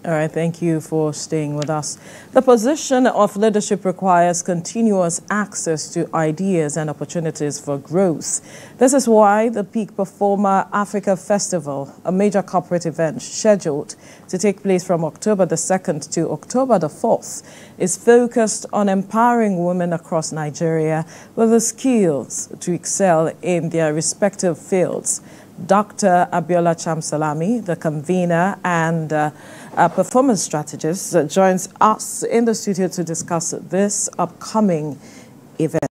All right, thank you for staying with us. The position of leadership requires continuous access to ideas and opportunities for growth. This is why the Peak Performer Africa Festival, a major corporate event scheduled to take place from October the 2nd to October the 4th, is focused on empowering women across Nigeria with the skills to excel in their respective fields. Dr. Abiola Salami, the convener and performance strategist, joins us in the studio to discuss this upcoming event.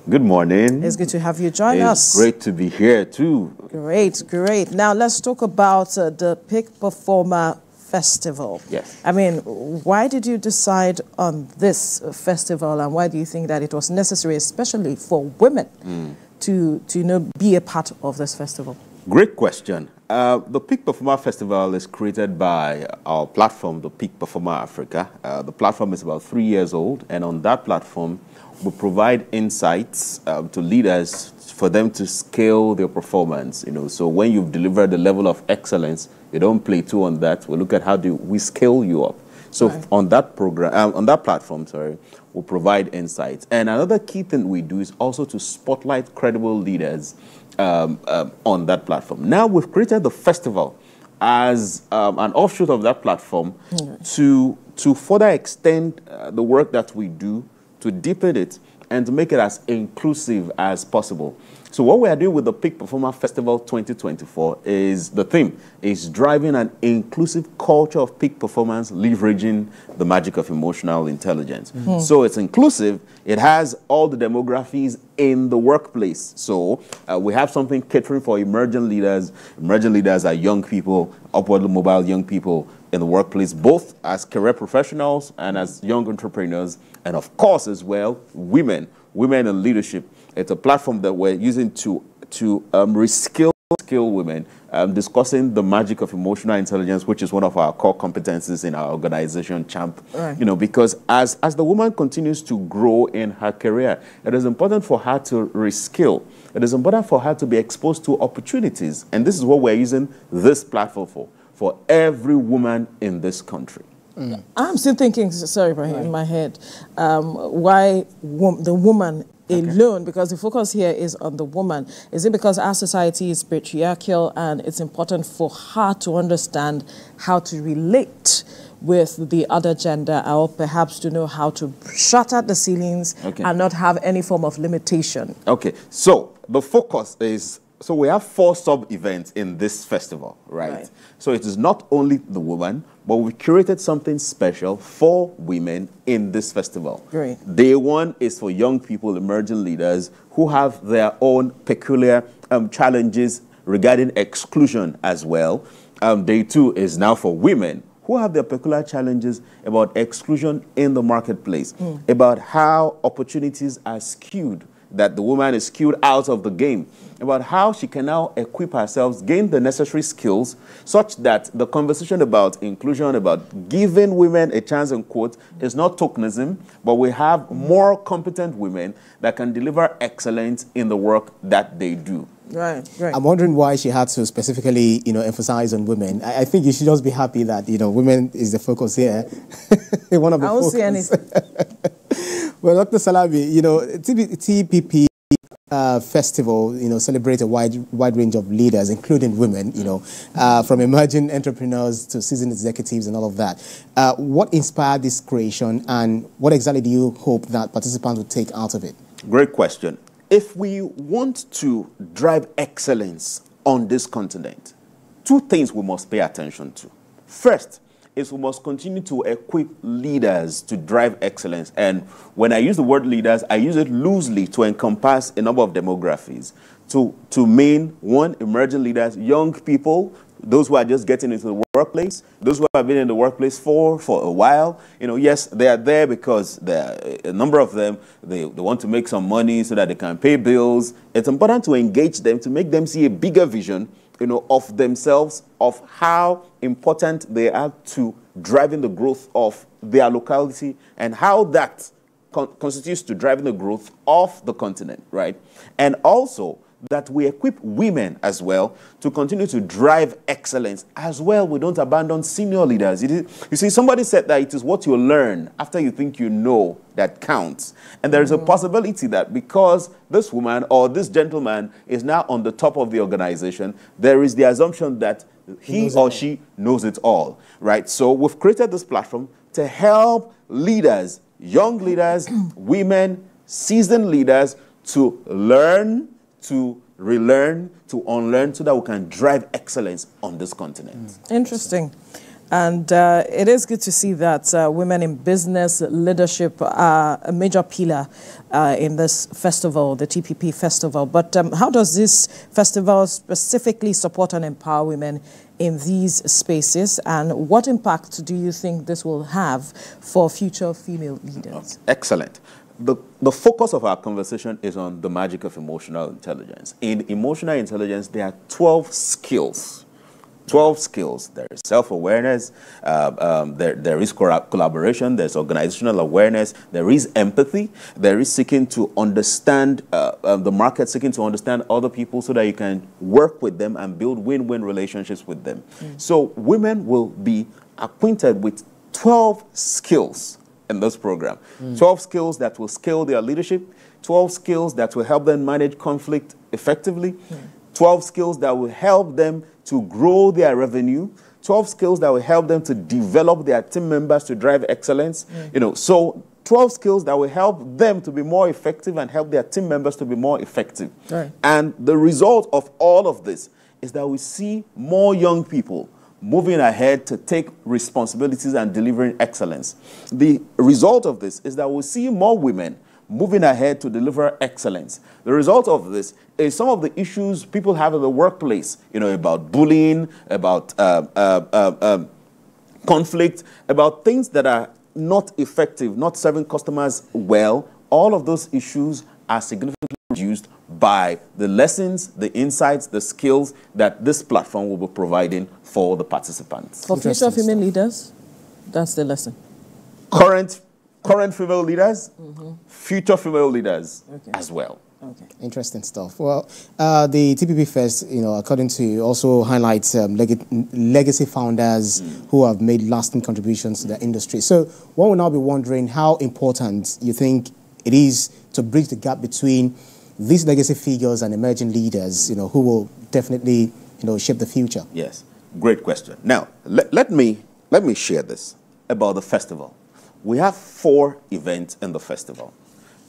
Good morning. It's good to have you join us. It's great to be here too. Great, great. Now let's talk about the Peak Performer Festival. Yes. I mean, why did you decide on this festival, and why do you think that it was necessary, especially for women, to be a part of this festival? Great question. The Peak Performer Festival is created by our platform, the Peak Performer Africa. The platform is about 3 years old, and on that platform, we provide insights to leaders for them to scale their performance. So when you've delivered the level of excellence, you don't plateau on that. We look at how do we scale you up. So right. on that program, on that platform, we'll provide insights. And another key thing we do is also to spotlight credible leaders on that platform. Now we've created the festival as an offshoot of that platform to further extend the work that we do, to deepen it, and to make it as inclusive as possible. So what we are doing with the Peak Performer Festival 2024 is, the theme is driving an inclusive culture of peak performance, leveraging the magic of emotional intelligence. So it's inclusive. It has all the demographics in the workplace. So we have something catering for emerging leaders. Emerging leaders are young people, upwardly mobile young people in the workplace, both as career professionals and as young entrepreneurs, and of course as well, women in leadership. It's a platform that we're using to reskill women, discussing the magic of emotional intelligence, which is one of our core competencies in our organization, CHAMP. Right. Because as the woman continues to grow in her career, it is important for her to reskill. It is important for her to be exposed to opportunities. And this is what we're using this platform for every woman in this country. I'm still thinking, sorry, Ibrahim, in my head, why the woman alone, because the focus here is on the woman. Is it because our society is patriarchal and it's important for her to understand how to relate with the other gender, or perhaps to know how to shatter the ceilings and not have any form of limitation? Okay, so the focus is, so we have 4 sub-events in this festival, right? So it is not only the woman, but we curated something special for women in this festival. Great. Day 1 is for young people, emerging leaders who have their own peculiar challenges regarding exclusion as well. Day 2 is now for women who have their peculiar challenges about exclusion in the marketplace, about how opportunities are skewed, that the woman is skewed out of the game, about how she can now equip herself, gain the necessary skills, such that the conversation about inclusion, about giving women a chance, in quote, is not tokenism, but we have more competent women that can deliver excellence in the work that they do. Right, right. I'm wondering why she had to specifically, emphasize on women. I think you should just be happy that, women is the focus here. One of the I don't see anything. Well, Dr. Salami, TPP festival, celebrate a wide range of leaders, including women, from emerging entrepreneurs to seasoned executives and all of that. What inspired this creation, and what exactly do you hope that participants will take out of it? Great question. If we want to drive excellence on this continent, 2 things we must pay attention to. First is we must continue to equip leaders to drive excellence. And when I use the word leaders, I use it loosely to encompass a number of demographics. To mean, 1, emerging leaders, young people, those who are just getting into the workplace, those who have been in the workplace for a while. Yes, they are there because a number of them, they want to make some money so that they can pay bills. It's important to engage them, to make them see a bigger vision, of themselves, of how important they are to driving the growth of their locality, and how that constitutes to driving the growth of the continent, right? And also that we equip women as well to continue to drive excellence. As well, we don't abandon senior leaders. You see, somebody said that it is what you learn after you think you know that counts. And there is a possibility that because this woman or this gentleman is now on the top of the organization, there is the assumption that he or she knows it all, right? So we've created this platform to help leaders, young leaders, women, seasoned leaders to learn, to relearn, to unlearn so that we can drive excellence on this continent. Interesting. And it is good to see that women in business leadership are a major pillar in this festival, the TPP festival. But how does this festival specifically support and empower women in these spaces? And what impact do you think this will have for future female leaders? Excellent. The focus of our conversation is on the magic of emotional intelligence. In emotional intelligence, there are 12 skills. 12 skills. There is self-awareness, there is collaboration, there's organizational awareness, there is empathy, there is seeking to understand the market, seeking to understand other people so that you can work with them and build win-win relationships with them. So women will be acquainted with 12 skills in this program. 12 skills that will scale their leadership, 12 skills that will help them manage conflict effectively, 12 skills that will help them to grow their revenue, 12 skills that will help them to develop their team members to drive excellence. So 12 skills that will help them to be more effective and help their team members to be more effective. Right. And the result of all of this is that we see more young people moving ahead to take responsibilities and delivering excellence. The result of this is that we see more women moving ahead to deliver excellence. The result of this is some of the issues people have in the workplace, about bullying, about conflict, about things that are not effective, not serving customers well. All of those issues are significantly reduced by the lessons, the insights, the skills that this platform will be providing for the participants. For future female leaders, that's the lesson. Current female leaders, future female leaders as well. Okay. Interesting stuff. Well, the TPP Fest, according to also highlights legacy founders who have made lasting contributions to the industry. So one will now be wondering how important you think it is to bridge the gap between these legacy figures and emerging leaders, who will definitely, shape the future. Yes, great question. Now, let me share this about the festival. We have 4 events in the festival.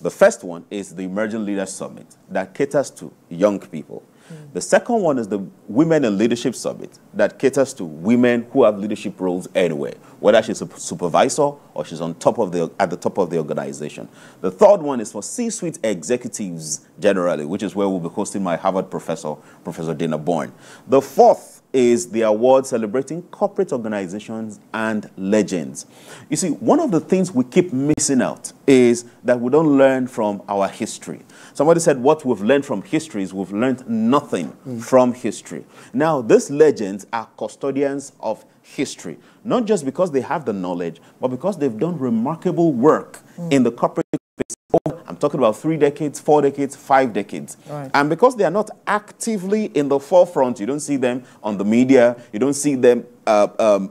The first one is the Emerging Leaders Summit that caters to young people. The second one is the Women in Leadership Summit that caters to women who have leadership roles anywhere, whether she's a supervisor or she's at the top of the organization. The third one is for C-suite executives generally, which is where we'll be hosting my Harvard professor, Professor Dana Bourne. The fourth is the award celebrating corporate organizations and legends. You see, one of the things we keep missing out is that we don't learn from our history. Somebody said what we've learned from history is we've learned nothing from history. Now, these legends are custodians of history, not just because they have the knowledge, but because they've done remarkable work in the corporate space. I'm talking about 3 decades, 4 decades, 5 decades. Right. And because they are not actively in the forefront, you don't see them on the media, you don't see them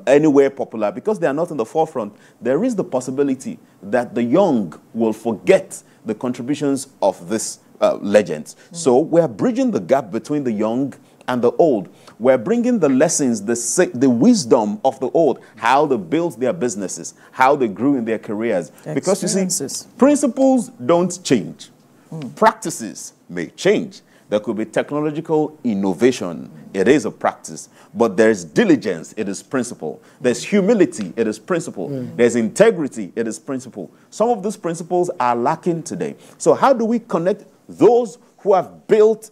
anywhere popular, because they are not in the forefront, there is the possibility that the young will forget the contributions of these legends. So we're bridging the gap between the young and the old. We're bringing the lessons, the wisdom of the old, how they built their businesses, how they grew in their careers. Because you see, principles don't change. Practices may change. There could be technological innovation. It is a practice. But there's diligence. It is principle. There's humility. It is principle. There's integrity. It is principle. Some of these principles are lacking today. So how do we connect those who have built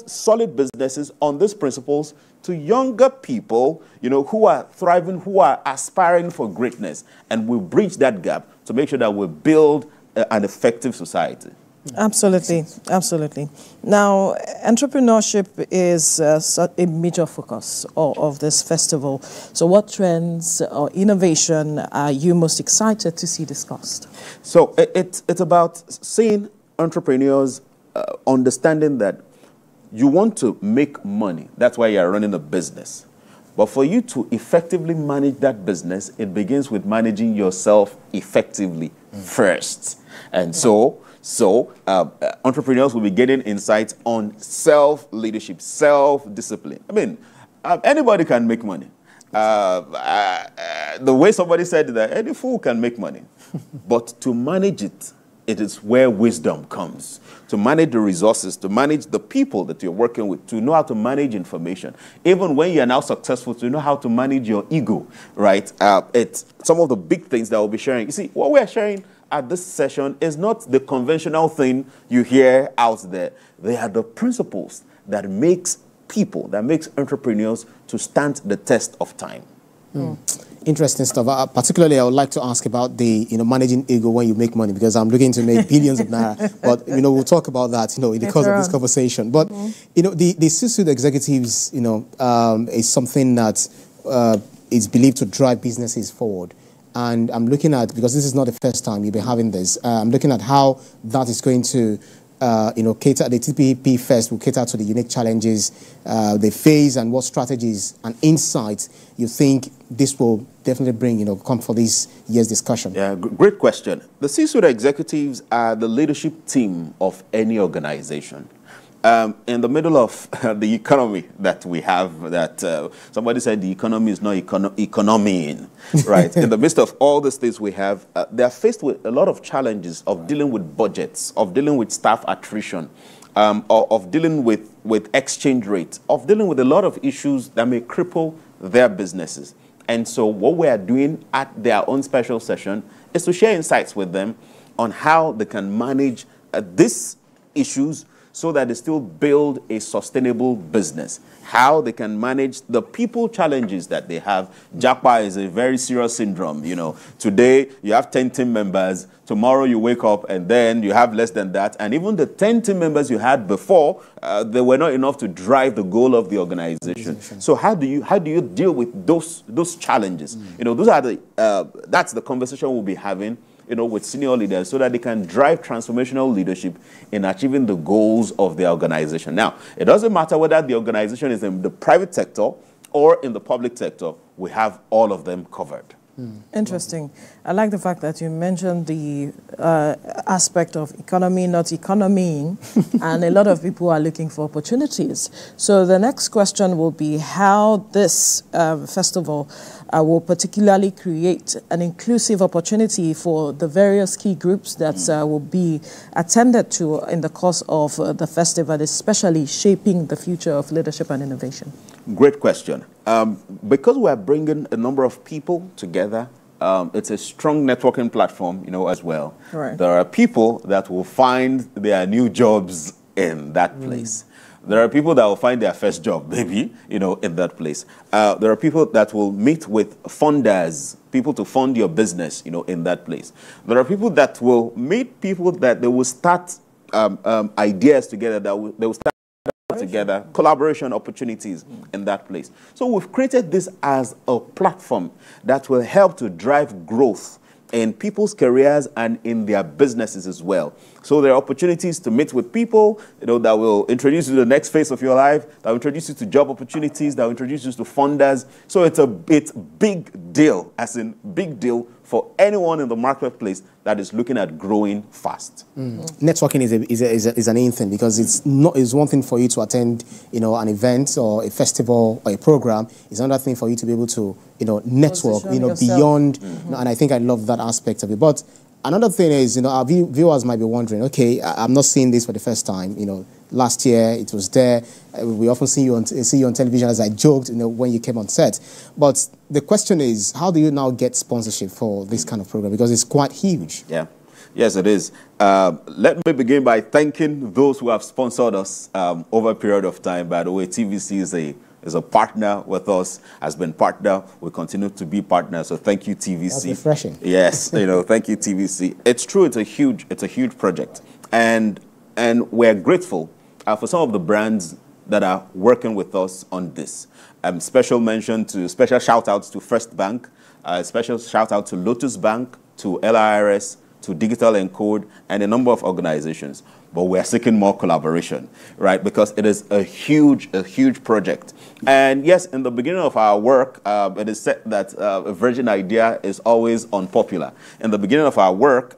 solid businesses on these principles to younger people, who are thriving, who are aspiring for greatness? And we bridge that gap to make sure that we build an effective society. Absolutely, absolutely. Now, entrepreneurship is a major focus of this festival. So what trends or innovation are you most excited to see discussed? So it's about seeing entrepreneurs understanding that you want to make money. That's why you're running a business. But for you to effectively manage that business, it begins with managing yourself effectively first. And so entrepreneurs will be getting insights on self-leadership, self-discipline. I mean, anybody can make money. The way somebody said that, any fool can make money. But to manage it, it is where wisdom comes. To manage the resources, to manage the people that you're working with, to know how to manage information. Even when you're now successful, to know how to manage your ego, right? It's some of the big things that we'll be sharing. You see, what we're sharing at this session is not the conventional thing you hear out there. They are the principles that makes people, that makes entrepreneurs to stand the test of time. Interesting stuff. Particularly, I would like to ask about the managing ego when you make money, because I'm looking to make billions of naira. But we'll talk about that in the course of this conversation. But the C-suite executives is something that is believed to drive businesses forward. And I'm looking at, because this is not the first time you've been having this, I'm looking at how that is going to cater. The TPP Fest will cater to the unique challenges they face, and what strategies and insights you think this will definitely bring, come for this year's discussion. Yeah, great question. The C-suite executives are the leadership team of any organization. In the middle of the economy that we have, that somebody said the economy is not economying, right? In the midst of all the things we have, they are faced with a lot of challenges of dealing with budgets, of dealing with staff attrition, of dealing with exchange rates, of dealing with a lot of issues that may cripple their businesses. And so what we are doing at their own special session is to share insights with them on how they can manage these issues so that they still build a sustainable business, how they can manage the people challenges that they have. Japa is a very serious syndrome. Today you have 10 team members, tomorrow you wake up and then you have less than that. And even the 10 team members you had before, they were not enough to drive the goal of the organization. So how do you deal with those challenges? Those are that's the conversation we'll be having with senior leaders, so that they can drive transformational leadership in achieving the goals of the organization. Now, it doesn't matter whether the organization is in the private sector or in the public sector, we have all of them covered. Interesting. I like the fact that you mentioned the aspect of economy, not economying, and a lot of people are looking for opportunities. So the next question will be how this festival will particularly create an inclusive opportunity for the various key groups that will be attended to in the course of the festival, especially shaping the future of leadership and innovation. Great question. Because we're bringing a number of people together, it's a strong networking platform, as well. Right. There are people that will find their new jobs in that place. There are people that will find their first job, maybe, in that place. There are people that will meet with funders, people to fund your business, in that place. There are people that will meet people that they will start ideas together, they will start together, collaboration opportunities in that place. So we've created this as a platform that will help to drive growth in people's careers and in their businesses as well. So there are opportunities to meet with people, that will introduce you to the next phase of your life, that will introduce you to job opportunities, that will introduce you to funders. So it's big deal, as in big deal for anyone in the marketplace that is looking at growing fast. Networking is an in thing, because it's one thing for you to attend an event or a festival or a program. It's another thing for you to be able to network beyond. And I think I love that aspect of it. But another thing is, our viewers might be wondering, okay, I'm not seeing this for the first time. Last year it was there. We often see you on television, as I joked, when you came on set. But the question is, how do you now get sponsorship for this kind of program? Because it's quite huge. Yeah. Yes, it is. Let me begin by thanking those who have sponsored us over a period of time. By the way, TVC is a partner with us, has been partner. We continue to be partners. So thank you, TVC. That's refreshing. Yes, thank you, TVC. It's true. It's a huge project, and we're grateful for some of the brands that are working with us on this. Special shout outs to First Bank, special shout out to Lotus Bank, to LIRS, to Digital Encode, and a number of organizations. but we're seeking more collaboration, right? Because it is a huge project. And yes, in the beginning of our work, it is said that a virgin idea is always unpopular. In the beginning of our work,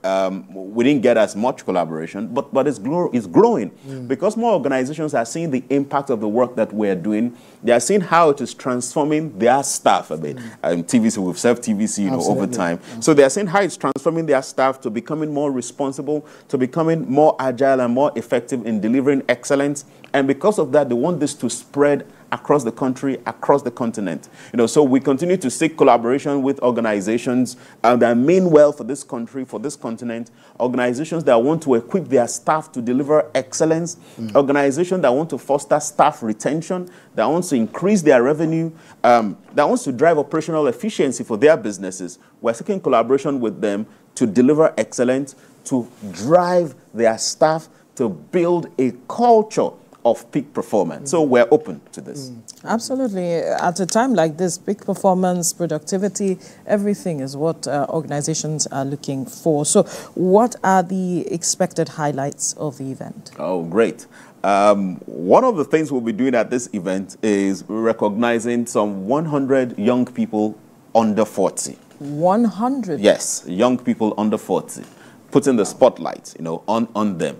we didn't get as much collaboration, but it's growing because more organizations are seeing the impact of the work that we're doing. They are seeing how it is transforming their staff a bit. TVC, we've served TVC, over time. So they are seeing how it's transforming their staff to becoming more responsible, to becoming more agile and more effective in delivering excellence. And because of that, they want this to spread across the country, across the continent. So we continue to seek collaboration with organizations that mean well for this country, for this continent, organizations that want to equip their staff to deliver excellence, organizations that want to foster staff retention, that wants to increase their revenue, that wants to drive operational efficiency for their businesses. We're seeking collaboration with them to deliver excellence, to drive their staff, to build a culture of peak performance. So we're open to this. Absolutely. At a time like this, peak performance, productivity, everything is what organizations are looking for. So what are the expected highlights of the event? Oh, great. One of the things we'll be doing at this event is recognizing some 100 young people under 40. 100? Yes, young people under 40. Putting the spotlight, on them.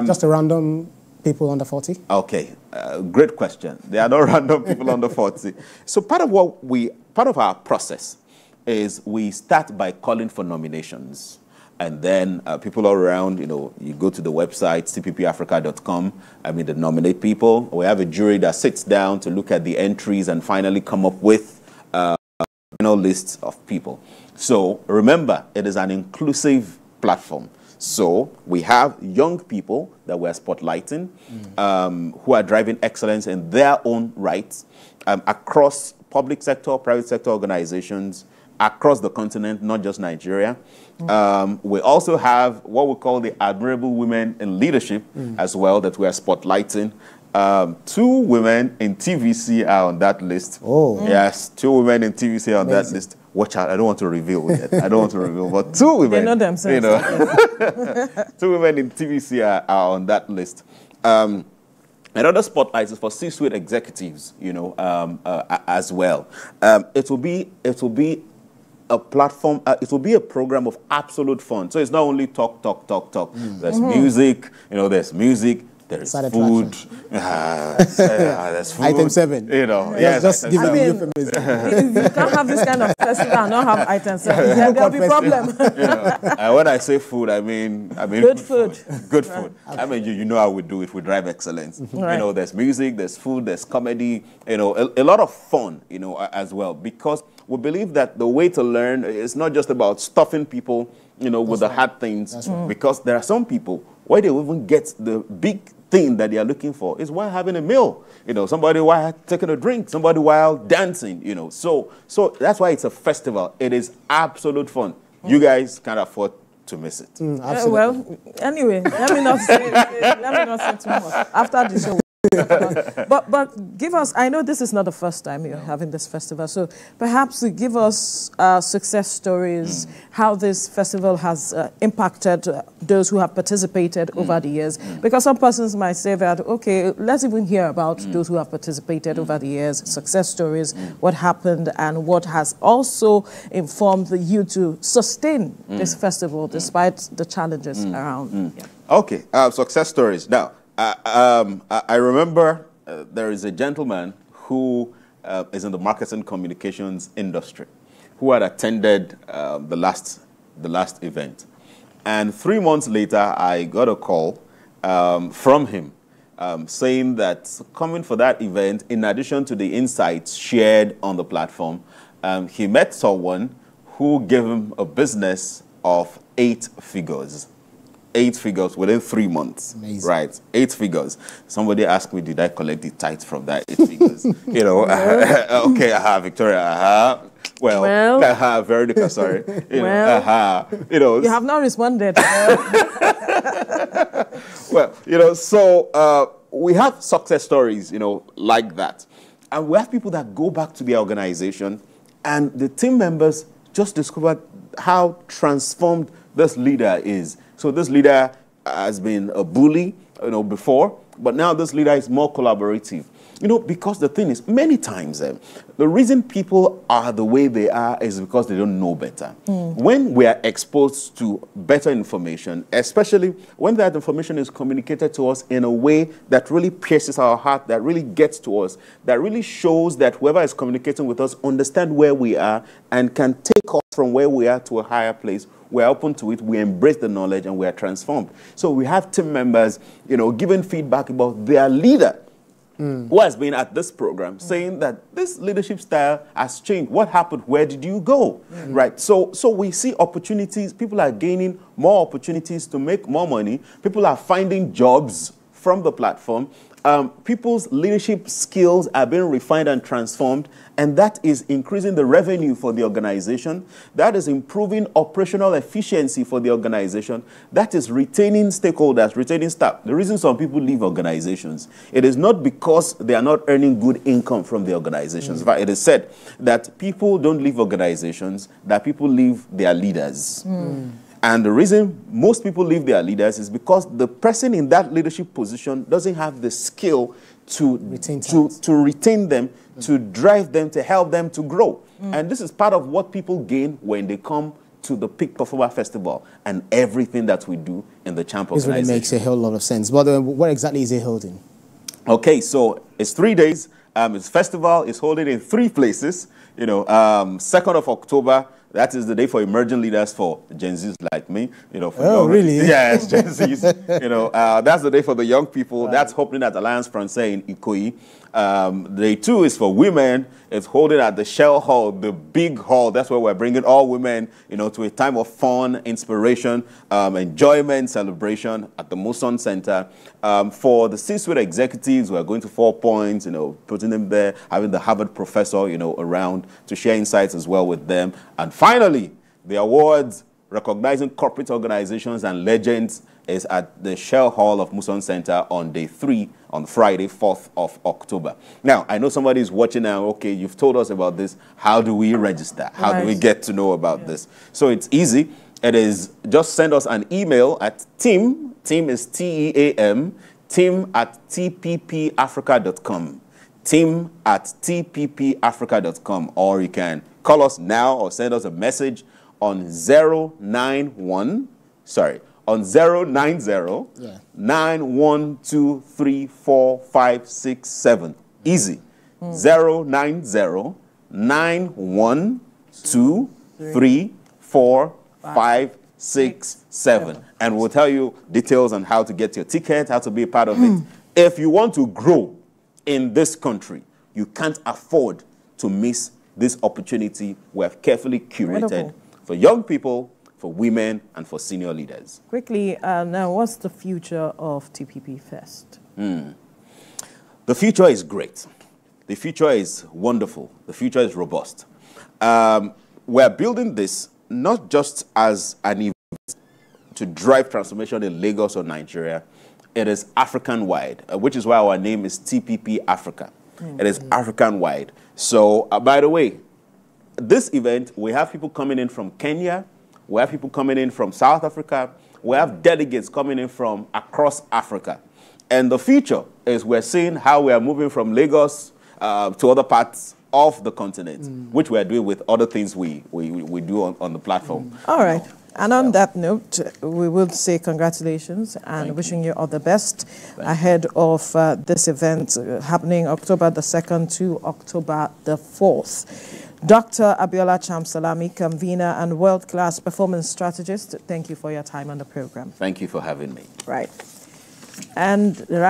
Just a random people under 40? Okay, great question. There are no random people under 40. So part of our process is we start by calling for nominations. And then people all around, you go to the website, cppafrica.com. They nominate people. We have a jury that sits down to look at the entries and finally come up with lists of people. So remember, it is an inclusive platform. So we have young people that we're spotlighting who are driving excellence in their own rights across public sector, private sector organizations, across the continent, not just Nigeria. We also have what we call the Admirable Women in Leadership as well that we are spotlighting. 2 women in TVC are on that list. Oh. Yes, 2 women in TVC are on that list. Watch out, I don't want to reveal yet. I don't want to reveal, but 2 women. They know themselves. 2 women in TVC are on that list. Another spotlight is for C-suite executives, as well. It will be a platform, it will be a program of absolute fun. So it's not only talk. There's music, there's music. There is food. There's food. Item 7. Yes, just give me euphemism. You can't have this kind of festival and not have item 7. There'll be problem. And when I say food, I mean good food. Good food. You know how we do if we drive excellence. Right. There's music, there's food, there's comedy. A lot of fun. As well, because we believe that the way to learn is not just about stuffing people, with the hard things. Because there are some people why they even get the big thing that they are looking for is while having a meal, somebody while taking a drink, somebody while dancing, So that's why it's a festival. It is absolute fun. You guys can't afford to miss it. Well, anyway, let me not say too much after the show. But give us, I know this is not the first time you're having this festival, so perhaps give us success stories, how this festival has impacted those who have participated over the years. Because some persons might say that, okay, let's even hear about those who have participated over the years, success stories, what happened, and what has also informed you to sustain this festival despite the challenges around. Yeah. Okay, success stories. Now, I remember there is a gentleman who is in the marketing communications industry who had attended the last event. And 3 months later, I got a call from him saying that coming for that event, in addition to the insights shared on the platform, he met someone who gave him a business of 8 figures. 8 figures within 3 months. Amazing. Right, 8 figures. Somebody asked me, did I collect the tithe from that 8 figures? Okay, Victoria, well, Veronica, sorry. You have not responded. Well, so we have success stories, like that. And we have people that go back to the organization and the team members just discovered how transformed this leader is. So this leader has been a bully, before, but now this leader is more collaborative. Because the thing is, many times, the reason people are the way they are is because they don't know better. When we are exposed to better information, especially when that information is communicated to us in a way that really pierces our heart, that really gets to us, that really shows that whoever is communicating with us understands where we are and can take us from where we are to a higher place, we're open to it, we embrace the knowledge, and we are transformed. So we have team members, giving feedback about their leader, who has been at this program, saying that this leadership style has changed. What happened? Where did you go? Right. So we see opportunities. People are gaining more opportunities to make more money. People are finding jobs from the platform. People's leadership skills are being refined and transformed, and that is increasing the revenue for the organization. That is improving operational efficiency for the organization. That is retaining stakeholders, retaining staff. The reason some people leave organizations, it is not because they are not earning good income from the organizations. In fact, it is said that people don't leave organizations, that people leave their leaders. And the reason most people leave their leaders is because the person in that leadership position doesn't have the skill to retain them, to drive them, to help them to grow. And this is part of what people gain when they come to the Peak Performer Festival and everything that we do in the CHAMP organization. This really makes a whole lot of sense. But what exactly is it holding? Okay, so it's 3 days. It's festival. It's holding in 3 places. 2nd of October. That is the day for emerging leaders for Gen Zs like me. Really? Yes, Gen Zs. That's the day for the young people. Wow. That's happening at Alliance Française in Ikoyi. Day 2 is for women. It's holding at the Shell Hall, the big hall. That's where we're bringing all women, to a time of fun, inspiration, enjoyment, celebration at the Muson Center. For the C-suite executives, we're going to 4 Points, putting them there, having the Harvard professor, around to share insights as well with them. And finally, the awards recognizing corporate organizations and legends is at the Shell Hall of Muson Center on day 3, on Friday, 4th of October. Now, I know somebody is watching now. Okay, you've told us about this. How do we register? How do we get to know about this? So it's easy. It is just send us an email at team is T-E-A-M, team at tppafrica.com. Team at tppafrica.com. Or you can call us now or send us a message on 090-9123457. Easy. 090-9123457. And we'll tell you details on how to get your ticket, how to be a part of it. If you want to grow in this country, you can't afford to miss this opportunity we have carefully curated for young people, for women, and for senior leaders. Quickly, now, what's the future of TPP Fest? The future is great. The future is wonderful. The future is robust. We're building this not just as an event to drive transformation in Lagos or Nigeria. It is African-wide, which is why our name is TPP Africa. It is African-wide. So, by the way, this event, we have people coming in from Kenya, we have people coming in from South Africa, we have delegates coming in from across Africa. And the future is we're seeing how we are moving from Lagos to other parts of the continent, which we are doing with other things we do on the platform. All right. And on that note, we will say congratulations and wishing you all the best ahead of this event happening October the 2nd to October the 4th. Dr. Abiola Salami, convener and world-class performance strategist, thank you for your time on the program. Thank you for having me. Right. And